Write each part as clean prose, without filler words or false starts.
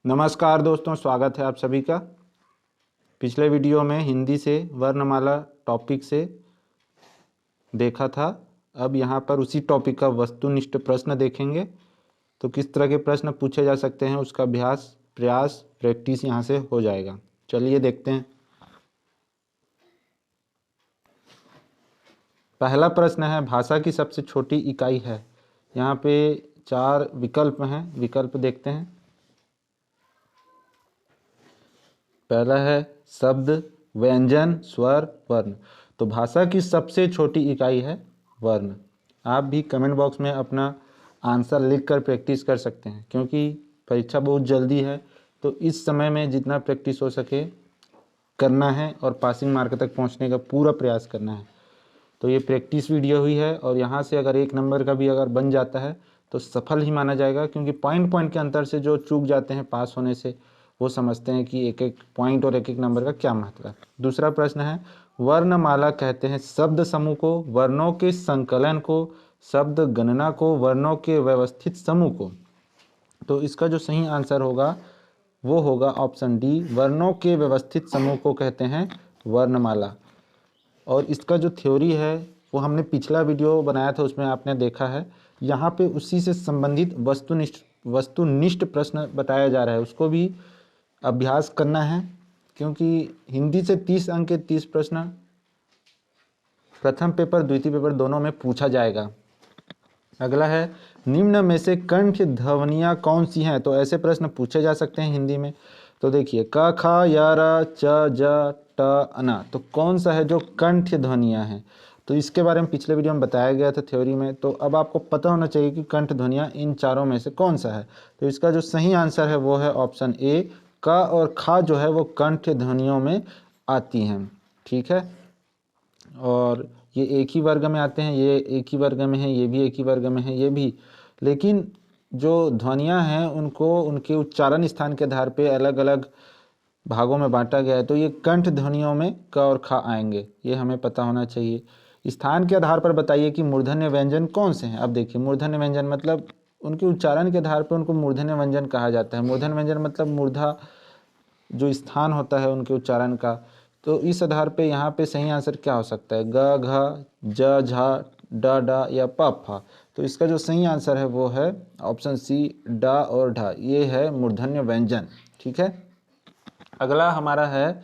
नमस्कार दोस्तों, स्वागत है आप सभी का। पिछले वीडियो में हिंदी से वर्णमाला टॉपिक से देखा था। अब यहाँ पर उसी टॉपिक का वस्तुनिष्ठ प्रश्न देखेंगे। तो किस तरह के प्रश्न पूछे जा सकते हैं उसका अभ्यास, प्रयास, प्रैक्टिस यहाँ से हो जाएगा। चलिए देखते हैं। पहला प्रश्न है, भाषा की सबसे छोटी इकाई है। यहाँ पे 4 विकल्प हैं, विकल्प देखते हैं। पहला है शब्द, व्यंजन, स्वर, वर्ण। तो भाषा की सबसे छोटी इकाई है वर्ण। आप भी कमेंट बॉक्स में अपना आंसर लिख कर प्रैक्टिस कर सकते हैं, क्योंकि परीक्षा बहुत जल्दी है। तो इस समय में जितना प्रैक्टिस हो सके करना है और पासिंग मार्क तक पहुंचने का पूरा प्रयास करना है। तो ये प्रैक्टिस वीडियो हुई है और यहाँ से अगर 1 नंबर का भी अगर बन जाता है तो सफल ही माना जाएगा, क्योंकि पॉइंट के अंतर से जो चूक जाते हैं पास होने से, वो समझते हैं कि एक एक पॉइंट और एक एक नंबर का क्या महत्व है। दूसरा प्रश्न है, वर्णमाला कहते हैं शब्द समूह को, वर्णों के संकलन को, शब्द गणना को, वर्णों के व्यवस्थित समूह को। तो इसका जो सही आंसर होगा वो होगा ऑप्शन डी, वर्णों के व्यवस्थित समूह को कहते हैं वर्णमाला। और इसका जो थ्योरी है वो हमने पिछला वीडियो बनाया था, उसमें आपने देखा है। यहाँ पे उसी से संबंधित वस्तुनिष्ठ प्रश्न बताया जा रहा है, उसको भी अभ्यास करना है, क्योंकि हिंदी से 30 अंक के 30 प्रश्न प्रथम पेपर द्वितीय पेपर दोनों में पूछा जाएगा। अगला है, निम्न में से कंठ ध्वनियाँ कौन सी हैं। तो ऐसे प्रश्न पूछे जा सकते हैं हिंदी में। तो देखिए, क ख य र च ज ट अना, तो कौन सा है जो कंठ ध्वनियाँ हैं। तो इसके बारे में पिछले वीडियो में बताया गया था थ्योरी में। तो अब आपको पता होना चाहिए कि कंठ ध्वनियाँ इन चारों में से कौन सा है। तो इसका जो सही आंसर है वो है ऑप्शन ए, क और ख जो है वो कंठ ध्वनियों में आती हैं। ठीक है, और ये एक ही वर्ग में आते हैं, ये एक ही वर्ग में है, ये भी एक ही वर्ग में है, ये भी। लेकिन जो ध्वनियाँ हैं उनको उनके उच्चारण स्थान के आधार पे अलग अलग भागों में बांटा गया है। तो ये कंठ ध्वनियों में क और ख आएंगे, ये हमें पता होना चाहिए। स्थान के आधार पर बताइए कि मूर्धन्य व्यंजन कौन से हैं। अब देखिए, मूर्धन्य व्यंजन मतलब उनके उच्चारण के आधार पर उनको मूर्धन्य व्यंजन कहा जाता है। मूर्धन्य व्यंजन मतलब मूर्धा जो स्थान होता है उनके उच्चारण का। तो इस आधार पे यहाँ पे सही आंसर क्या हो सकता है, ग, घ, ज, झ, ड, ड या प, फ। तो इसका जो सही आंसर है वो है ऑप्शन सी, ड और ढ, ये है मूर्धन्य व्यंजन। ठीक है, अगला हमारा है,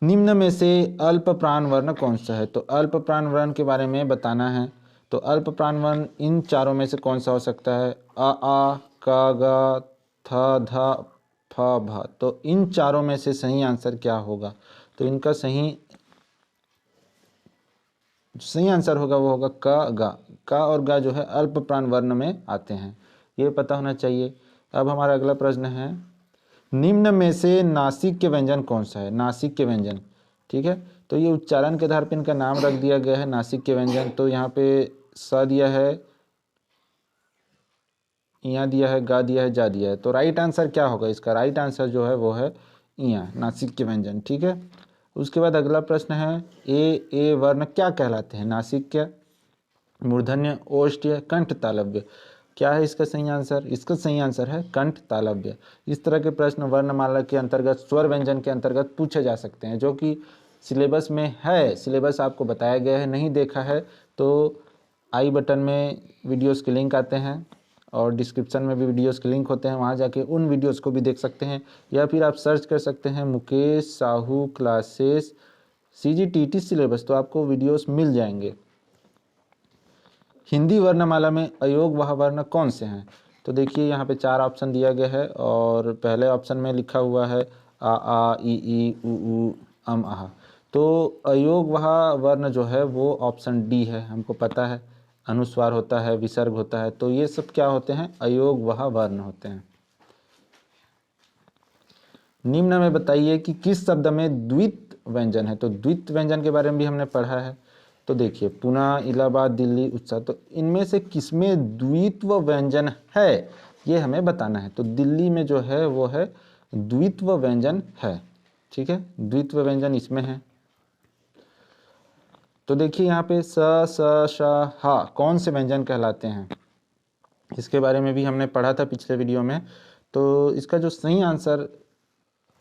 निम्न में से अल्प प्राण वर्ण कौन सा है। तो अल्प प्राण वर्ण के बारे में बताना है। तो अल्प प्राण वर्ण इन चारों में से कौन सा हो सकता है, आ, क, ग, थ, ध, फ, भ। तो इन चारों में से सही आंसर क्या होगा। तो इनका सही आंसर होगा वो होगा क, ग। क और ग जो है अल्प प्राण वर्ण में आते हैं, ये पता होना चाहिए। अब हमारा अगला प्रश्न है, निम्न में से नासिक के व्यंजन कौन सा है। नासिक के व्यंजन, ठीक है, तो ये उच्चारण के आधार पर इनका नाम रख दिया गया है नासिक के व्यंजन। तो यहाँ पे स दिया है, इया दिया है, गा दिया है, जा दिया है। तो राइट आंसर क्या होगा इसका, राइट आंसर जो है वो है इया, नासिक के व्यंजन। ठीक है, उसके बाद अगला प्रश्न है, ए वर्ण क्या कहलाते हैं। नासिक्य, मूर्धन्य, ओष्ठ्य, कंठ तालव्य। क्या है इसका सही आंसर, इसका सही आंसर है कंठ तालव्य। इस तरह के प्रश्न वर्णमाला के अंतर्गत स्वर व्यंजन के अंतर्गत पूछे जा सकते हैं, जो कि सिलेबस में है। सिलेबस आपको बताया गया है, नहीं देखा है तो आई बटन में वीडियोस के लिंक आते हैं और डिस्क्रिप्शन में भी वीडियोस के लिंक होते हैं, वहाँ जाके उन वीडियोस को भी देख सकते हैं। या फिर आप सर्च कर सकते हैं Mukesh Sahu classes CGTT syllabus, तो आपको वीडियोस मिल जाएंगे। हिंदी वर्णमाला में अयोग वह वर्ण कौन से हैं। तो देखिए, यहाँ पे 4 ऑप्शन दिया गया है और पहले ऑप्शन में लिखा हुआ है आ, ई, उ, अम, आह। तो अयोग वह वर्ण जो है वो ऑप्शन डी है, हमको पता है। अनुस्वार होता है, विसर्ग होता है, तो ये सब क्या होते हैं, अयोग वह वर्ण होते हैं। निम्न में बताइए कि किस शब्द में द्वित व्यंजन है। तो द्वित व्यंजन के बारे में भी हमने पढ़ा है। तो देखिए, पुणे, इलाहाबाद, दिल्ली, उत्साह, तो इनमें से किसमें द्वित्व व्यंजन है ये हमें बताना है। तो दिल्ली में जो है वो है द्वित्व व्यंजन है। ठीक है, द्वित्व व्यंजन इसमें है। तो देखिए, यहाँ पे स, श, हा कौन से व्यंजन कहलाते हैं, इसके बारे में भी हमने पढ़ा था पिछले वीडियो में। तो इसका जो सही आंसर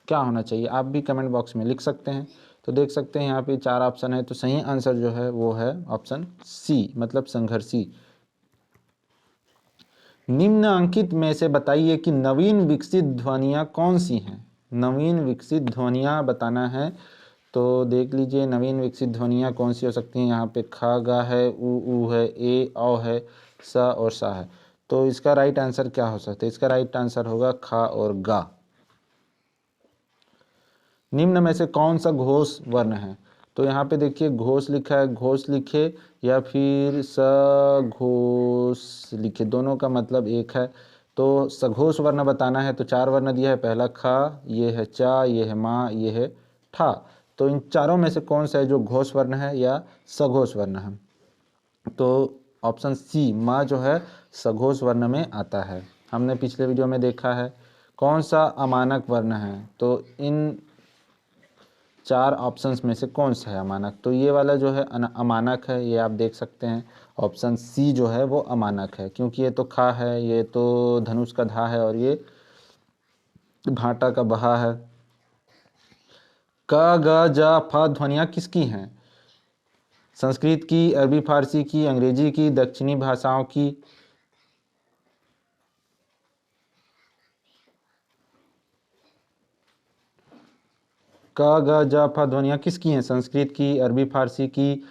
क्या होना चाहिए आप भी कमेंट बॉक्स में लिख सकते हैं। तो देख सकते हैं यहाँ पे 4 ऑप्शन है, तो सही आंसर जो है वो है ऑप्शन सी, मतलब संघर्षी। निम्नलिखित में से बताइए कि नवीन विकसित ध्वनियाँ कौन सी हैं। नवीन विकसित ध्वनियाँ बताना है, तो देख लीजिए नवीन विकसित ध्वनियाँ कौन सी हो सकती हैं। यहाँ पे खा गा है, ऊ है, ए औ है, स और सा है। तो इसका राइट आंसर क्या हो सकता है? इसका राइट आंसर होगा खा और गा। निम्न में से कौन सा घोष वर्ण है? तो यहाँ पे देखिए घोष लिखा है, घोष लिखे या फिर सघोष लिखे, दोनों का मतलब एक है। तो सघोष वर्ण बताना है, तो 4 वर्ण दिया है, पहला खा, ये है चा, ये है मा, ये है ठा। तो इन चारों में से कौन सा है जो घोष वर्ण है या सघोष वर्ण है? तो ऑप्शन सी माँ जो है सघोष वर्ण में आता है। हमने पिछले वीडियो में देखा है। कौन सा अमानक वर्ण है? तो इन 4 ऑप्शंस में से कौन सा है अमानक? तो ये वाला जो है अमानक है, ये आप देख सकते हैं। ऑप्शन सी जो है वो अमानक है, क्योंकि ये तो खा है, ये तो धनुष का धा है और ये भाटा का बहा है। क ग ज फ ध्वनियाँ किसकी हैं? संस्कृत की, अरबी फारसी की, अंग्रेजी की, दक्षिणी भाषाओं की। क ग ज फ ध्वनियाँ किसकी हैं? संस्कृत की, अरबी फारसी की,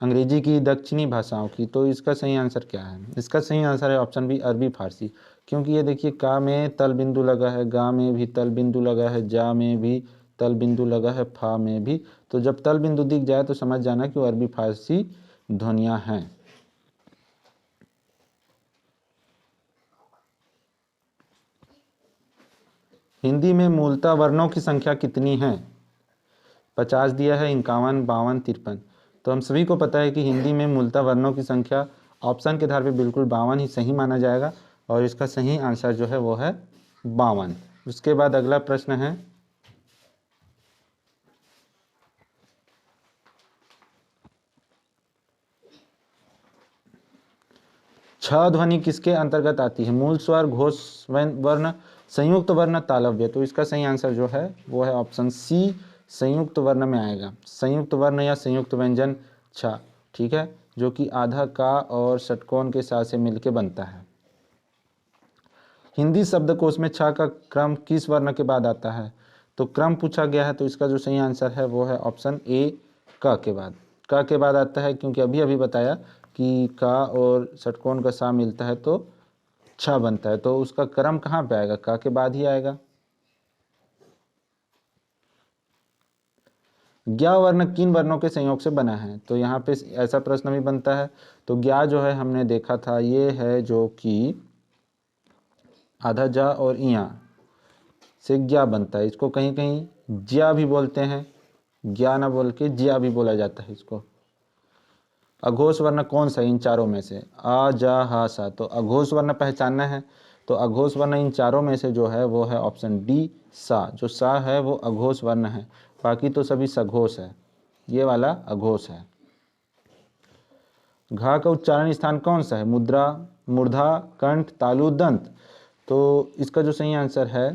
अंग्रेजी की, दक्षिणी भाषाओं की। तो इसका सही आंसर क्या है? इसका सही आंसर है ऑप्शन बी अरबी फारसी, क्योंकि ये देखिए का में तल बिंदु लगा है, गा में भी तल बिंदु लगा है, जा में भी तल बिंदु लगा है, फा में भी। तो जब तल बिंदु दिख जाए तो समझ जाना कि वो अरबी फारसी ध्वनियाँ हैं। हिंदी में मूलतः वर्णों की संख्या कितनी है? 50 दिया है, 51, 52, 53। तो हम सभी को पता है कि हिंदी में मूलतः वर्णों की संख्या ऑप्शन के आधार पर बिल्कुल 52 ही सही माना जाएगा, और इसका सही आंसर जो है वो है 52। उसके बाद अगला प्रश्न है, छ ध्वनि किसके अंतर्गत आती है? मूल स्वर, घोष वर्ण, संयुक्त वर्ण, तालव्य। तो इसका सही आंसर जो है वो है ऑप्शन सी, संयुक्त वर्ण में आएगा। संयुक्त वर्ण या संयुक्त व्यंजन छ, ठीक है, जो कि आधा का और षटकोण के साथ से मिलके बनता है। हिंदी शब्दकोश में छ का क्रम किस वर्ण के बाद आता है? तो क्रम पूछा गया है, तो इसका जो सही आंसर है वो है ऑप्शन ए, क के बाद। क के बाद आता है, क्योंकि अभी अभी बताया कि का और षटकोण का सा मिलता है तो छ बनता है, तो उसका क्रम कहाँ पे आएगा? का के बाद ही आएगा। ज्ञा वर्ण किन वर्णों के संयोग से बना है? तो यहाँ पे ऐसा प्रश्न भी बनता है। तो ज्ञा जो है हमने देखा था, ये है जो कि आधा जा और इया से ज्ञा बनता है। इसको कहीं कहीं ज्या भी बोलते हैं, ज्ञा ना बोल के ज्या भी बोला जाता है इसको। अघोष वर्ण कौन सा इन चारों में से? आ, जा, हा, सा। तो अघोष वर्ण पहचानना है, तो अघोष वर्ण इन चारों में से जो है वो है ऑप्शन डी, सा। जो सा है वो अघोष वर्ण है, बाकी तो सभी सघोष है। ये वाला अघोष है। घा का उच्चारण स्थान कौन सा है? मुद्रा, मूर्धा, कंठ, तालु, दंत। तो इसका जो सही आंसर है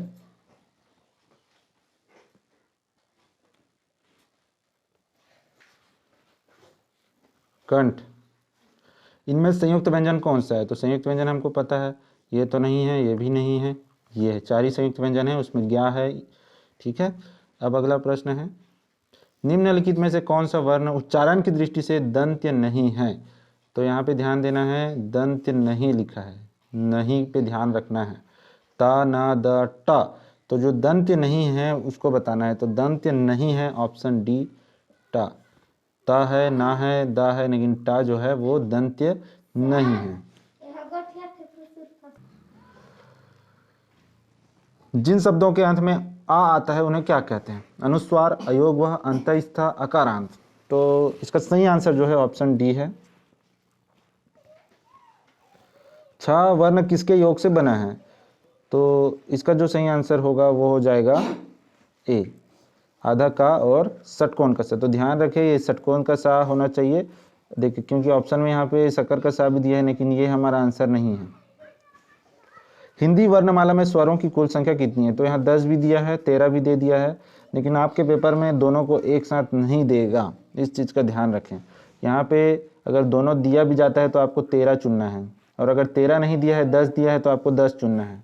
कंठ। इनमें संयुक्त व्यंजन कौन सा है? तो संयुक्त व्यंजन हमको पता है, ये तो नहीं है, ये भी नहीं है, ये है। 4 ही संयुक्त व्यंजन है, उसमें ज्ञा है, ठीक है। अब अगला प्रश्न है, निम्नलिखित में से कौन सा वर्ण उच्चारण की दृष्टि से दंत्य नहीं है? तो यहाँ पे ध्यान देना है, दंत्य नहीं लिखा है, नहीं पे ध्यान रखना है। ता, ना, द, ट। तो जो दंत्य नहीं है उसको बताना है, तो दंत्य नहीं है ऑप्शन डी, टा। ता है, ना है, दा है, लेकिन टा जो है वो दंत्य नहीं है। जिन शब्दों के अंत में आ आता है उन्हें क्या कहते हैं? अनुस्वार, अयोगवह, अंतःस्थ, अकारांत। तो इसका सही आंसर जो है ऑप्शन डी है। छ वर्ण किसके योग से बना है? तो इसका जो सही आंसर होगा वो हो जाएगा ए, आधा का और षटकोण का सा। तो ध्यान रखें ये षटकोण का सा होना चाहिए, देखिए, क्योंकि ऑप्शन में यहाँ पे शक्कर का सा भी दिया है, लेकिन ये हमारा आंसर नहीं है। हिंदी वर्णमाला में स्वरों की कुल संख्या कितनी है? तो यहाँ 10 भी दिया है, 13 भी दे दिया है, लेकिन आपके पेपर में दोनों को एक साथ नहीं देगा, इस चीज़ का ध्यान रखें। यहाँ पे अगर दोनों दिया भी जाता है तो आपको 13 चुनना है, और अगर 13 नहीं दिया है, 10 दिया है, तो आपको 10 चुनना है।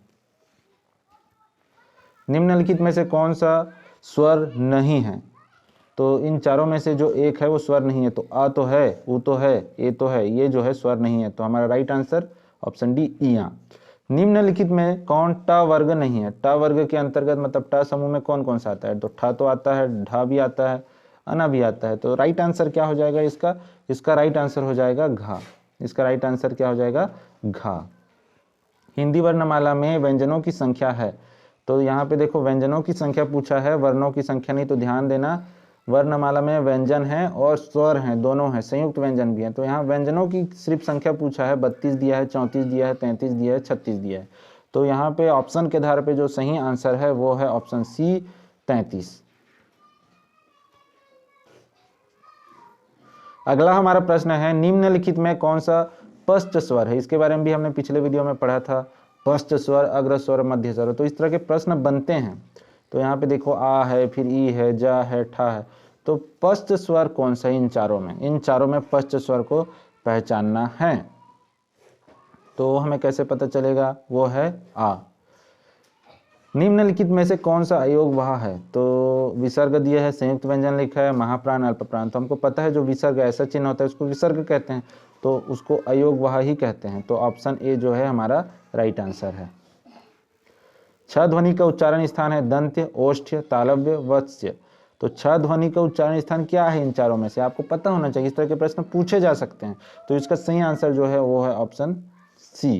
निम्नलिखित में से कौन सा स्वर नहीं है? तो इन चारों में से जो एक है वो स्वर नहीं है। तो आ तो है, ऊ तो है, ए तो है, ये जो है स्वर नहीं है। तो हमारा राइट आंसर ऑप्शन डी इया। निम्नलिखित में कौन ट वर्ग नहीं है? ट वर्ग के अंतर्गत मतलब ट समूह में कौन कौन सा आता है? तो ठ तो आता है, ढ भी आता है, अना भी आता है। तो राइट आंसर क्या हो जाएगा इसका? इसका राइट आंसर हो जाएगा घा। इसका राइट आंसर क्या हो जाएगा? घा। हिंदी वर्णमाला में व्यंजनों की संख्या है। तो यहाँ पे देखो व्यंजनों की संख्या पूछा है, वर्णों की संख्या नहीं। तो ध्यान देना, वर्णमाला में व्यंजन है और स्वर हैं, दोनों हैं, संयुक्त व्यंजन भी है। तो यहाँ व्यंजनों की सिर्फ संख्या पूछा है, 32 दिया है, 34 दिया है, 33 दिया है, 36 दिया है। तो यहाँ पे ऑप्शन के आधार पे जो सही आंसर है वो है ऑप्शन सी 33। अगला हमारा प्रश्न है, निम्नलिखित में कौन सा पश्च स्वर है? इसके बारे में भी हमने पिछले वीडियो में पढ़ा था, पश्च स्वर, अग्र स्वर, मध्य स्वर। तो इस तरह के प्रश्न बनते हैं। तो यहाँ पे देखो आ है, फिर ई है, जा है, ठा है। तो पश्च स्वर कौन सा है इन चारों में? इन चारों में पश्च स्वर को पहचानना है। तो हमें कैसे पता चलेगा? वो है आ। निम्नलिखित में से कौन सा अयोग वहा है? तो विसर्ग दिया है, संयुक्त व्यंजन लिखा है, महाप्राण, अल्पप्राण। तो हमको पता है जो विसर्ग ऐसा चिन्ह होता है उसको विसर्ग कहते हैं, तो उसको अयोग वहा ही कहते हैं। तो ऑप्शन ए जो है हमारा राइट आंसर है। छ ध्वनि का उच्चारण स्थान है दंत्य, ओष्ठ्य, तालव्य, वत्स्य। तो छ ध्वनि का उच्चारण स्थान क्या है इन चारों में से? आपको पता होना चाहिए, इस तरह के प्रश्न पूछे जा सकते हैं। तो इसका सही आंसर जो है वो है ऑप्शन सी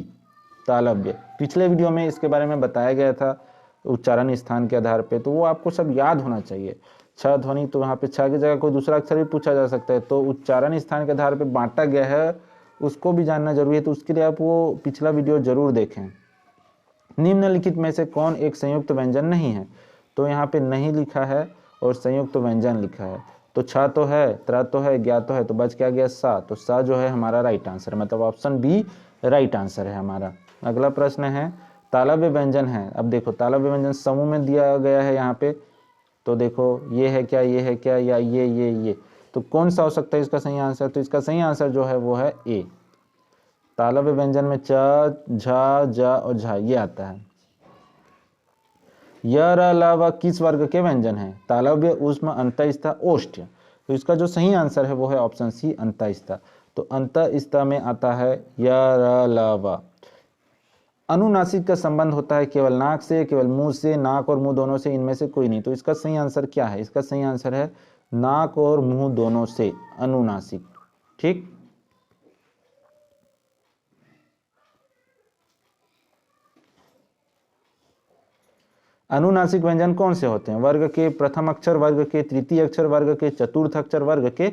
तालव्य। पिछले वीडियो में इसके बारे में बताया गया था उच्चारण स्थान के आधार पे, तो वो आपको सब याद होना चाहिए। छ ध्वनि, तो वहाँ पे छ की जगह कोई दूसरा अक्षर भी पूछा जा सकता है। तो उच्चारण स्थान के आधार पे बांटा गया है, उसको भी जानना जरूरी है। तो उसके लिए आप वो पिछला वीडियो जरूर देखें। निम्नलिखित में से कौन एक संयुक्त व्यंजन नहीं है? तो यहाँ पे नहीं लिखा है और संयुक्त व्यंजन लिखा है। तो छ तो है, त्र तो है, ज्ञा तो है, तो बच क्या गया सा। तो सा जो है हमारा राइट आंसर, मतलब ऑप्शन बी राइट आंसर है हमारा। अगला प्रश्न है, तालव्य व्यंजन है। अब देखो तालव्य व्यंजन समूह में दिया गया है यहाँ पे। तो देखो ये है क्या, ये है क्या, या ये। तो कौन सा हो सकता है इसका सही आंसर? तो इसका सही आंसर जो है वो है ए। तालव्य व्यंजन में च, झ, ज और झ ये आता है। य, र, ल, व किस वर्ग के व्यंजन है? तालव्य, ऊष्म, अंतःस्थ, ओष्ठ्य। तो इसका जो सही आंसर है वो है ऑप्शन सी अंतःस्थ। तो अंतःस्थ में आता है य, र, ल, व। अनुनासिक का संबंध होता है केवल नाक से, केवल मुंह से, नाक और मुंह दोनों से, इनमें से कोई नहीं। तो इसका सही आंसर क्या है? इसका सही आंसर है नाक और मुंह दोनों से अनुनासिक। ठीक। अनुनासिक व्यंजन कौन से होते हैं? वर्ग के प्रथम अक्षर, वर्ग के तृतीय अक्षर, वर्ग के चतुर्थ अक्षर, वर्ग के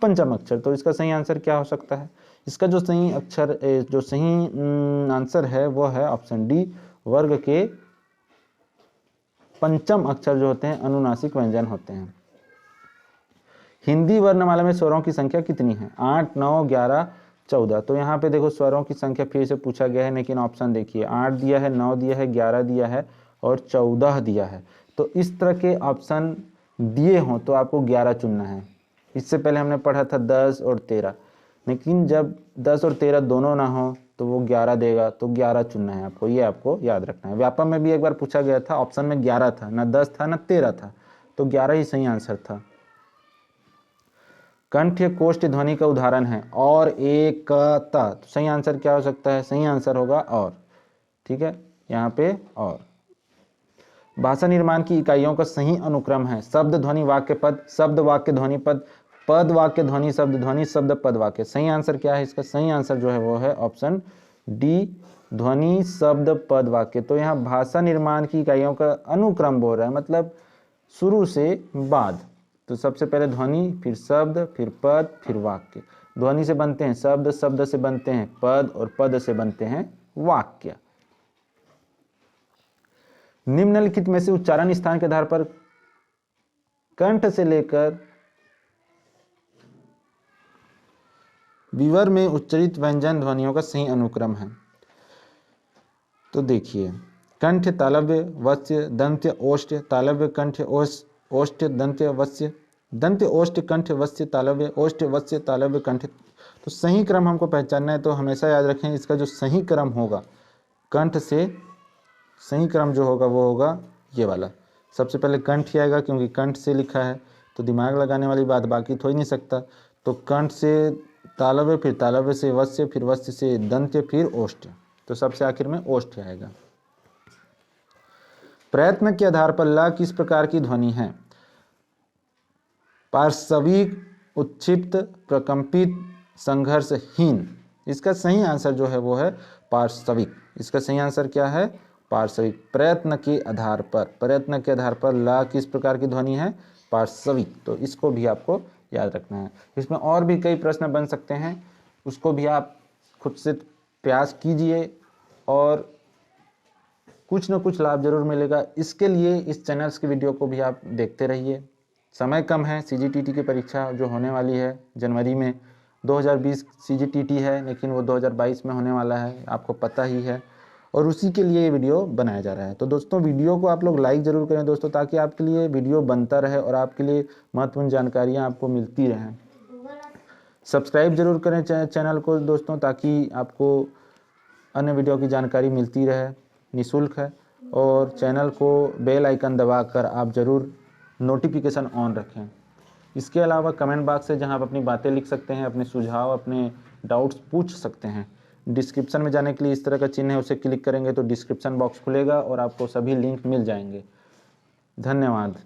पंचम अक्षर। तो इसका सही आंसर क्या हो सकता है? इसका जो सही अक्षर जो सही आंसर है वो है ऑप्शन डी, वर्ग के पंचम अक्षर जो होते हैं अनुनासिक व्यंजन होते हैं। हिंदी वर्णमाला में स्वरों की संख्या कितनी है? 8, 9, 11, 14। तो यहाँ पे देखो स्वरों की संख्या फिर से पूछा गया है, लेकिन ऑप्शन देखिए 8 दिया है, 9 दिया है, 11 दिया है और 14 दिया है। तो इस तरह के ऑप्शन दिए हों तो आपको 11 चुनना है। इससे पहले हमने पढ़ा था 10 और 13, लेकिन जब 10 और 13 दोनों ना हो तो वो 11 देगा। तो 11 चुनना है आपको, ये आपको याद रखना है। व्यापम में भी एक बार पूछा गया था, ऑप्शन में 11 था, ना 10 था ना 13 था, तो 11 ही सही आंसर था। कंठ कोष्ठ ध्वनि का उदाहरण है और, एक, ता। तो सही आंसर क्या हो सकता है? सही आंसर होगा और। ठीक है, यहाँ पे और। भाषा निर्माण की इकाइयों का सही अनुक्रम है शब्द, ध्वनि, वाक्य, पद। शब्द, वाक्य, ध्वनि, पद। पद, वाक्य, ध्वनि, शब्द, ध्वनि, शब्द, पद, वाक्य। सही आंसर क्या है? इसका सही आंसर जो है वो है ऑप्शन डी, ध्वनि, शब्द, पद, वाक्य। तो यहाँ भाषा निर्माण की इकाइयों का अनुक्रम बोल रहा है, मतलब शुरू से बाद। तो सबसे पहले ध्वनि, फिर शब्द, फिर पद, फिर वाक्य। ध्वनि से बनते हैं शब्द, शब्द से बनते हैं पद और पद से बनते हैं वाक्य। निम्नलिखित में से उच्चारण स्थान के आधार पर कंठ से लेकर विवर में उच्चरित व्यंजन ध्वनियों का सही अनुक्रम है। तो देखिए कंठ तालव्य वस्य दंत्य ओष्ठ तालव्य कंठ ओष्ठ दंत्य वस्य दंत्य ओष्ठ कंठ वस्य तालव्य ओष्ठ वस्य तालव्य कंठ। तो सही क्रम हमको पहचानना है, तो हमेशा याद रखें इसका जो सही क्रम होगा कंठ से सही क्रम जो होगा वो होगा ये वाला। सबसे पहले कंठ ही आएगा क्योंकि कंठ से लिखा है, तो दिमाग लगाने वाली बात, बाकी तो ही नहीं सकता। तो कंठ से तालव्य, फिर तालव्य से वस्य, फिर वस्य से दंत्य, फिर ओष्ठ, तो सबसे आखिर में ओष्ठ आएगा। प्रयत्न के आधार पर ला किस प्रकार की ध्वनि है? पार्श्विक, उच्छिप्त, प्रकंपित, संघर्षहीन। इसका सही आंसर जो है वो है पार्श्विक। इसका सही आंसर क्या है? पार्श्विक। प्रयत्न के आधार पर, प्रयत्न के आधार पर ला किस प्रकार की ध्वनि है? पार्श्विक। तो इसको भी आपको याद रखना है। इसमें और भी कई प्रश्न बन सकते हैं, उसको भी आप खुद से प्रयास कीजिए और कुछ न कुछ लाभ जरूर मिलेगा। इसके लिए इस चैनल्स की वीडियो को भी आप देखते रहिए। समय कम है, CGTT की परीक्षा जो होने वाली है जनवरी में, 2020 CGTT है लेकिन वो 2022 में होने वाला है, आपको पता ही है, और उसी के लिए ये वीडियो बनाया जा रहा है। तो दोस्तों वीडियो को आप लोग लाइक ज़रूर करें दोस्तों, ताकि आपके लिए वीडियो बनता रहे और आपके लिए महत्वपूर्ण जानकारियाँ आपको मिलती रहें। सब्सक्राइब जरूर करें चैनल को दोस्तों, ताकि आपको अन्य वीडियो की जानकारी मिलती रहे, निःशुल्क है। और चैनल को बेल आइकन दबाकर आप ज़रूर नोटिफिकेशन ऑन रखें। इसके अलावा कमेंट बॉक्स से जहां आप अपनी बातें लिख सकते हैं, अपने सुझाव, अपने डाउट्स पूछ सकते हैं। डिस्क्रिप्शन में जाने के लिए इस तरह का चिन्ह है, उसे क्लिक करेंगे तो डिस्क्रिप्शन बॉक्स खुलेगा और आपको सभी लिंक मिल जाएंगे। धन्यवाद।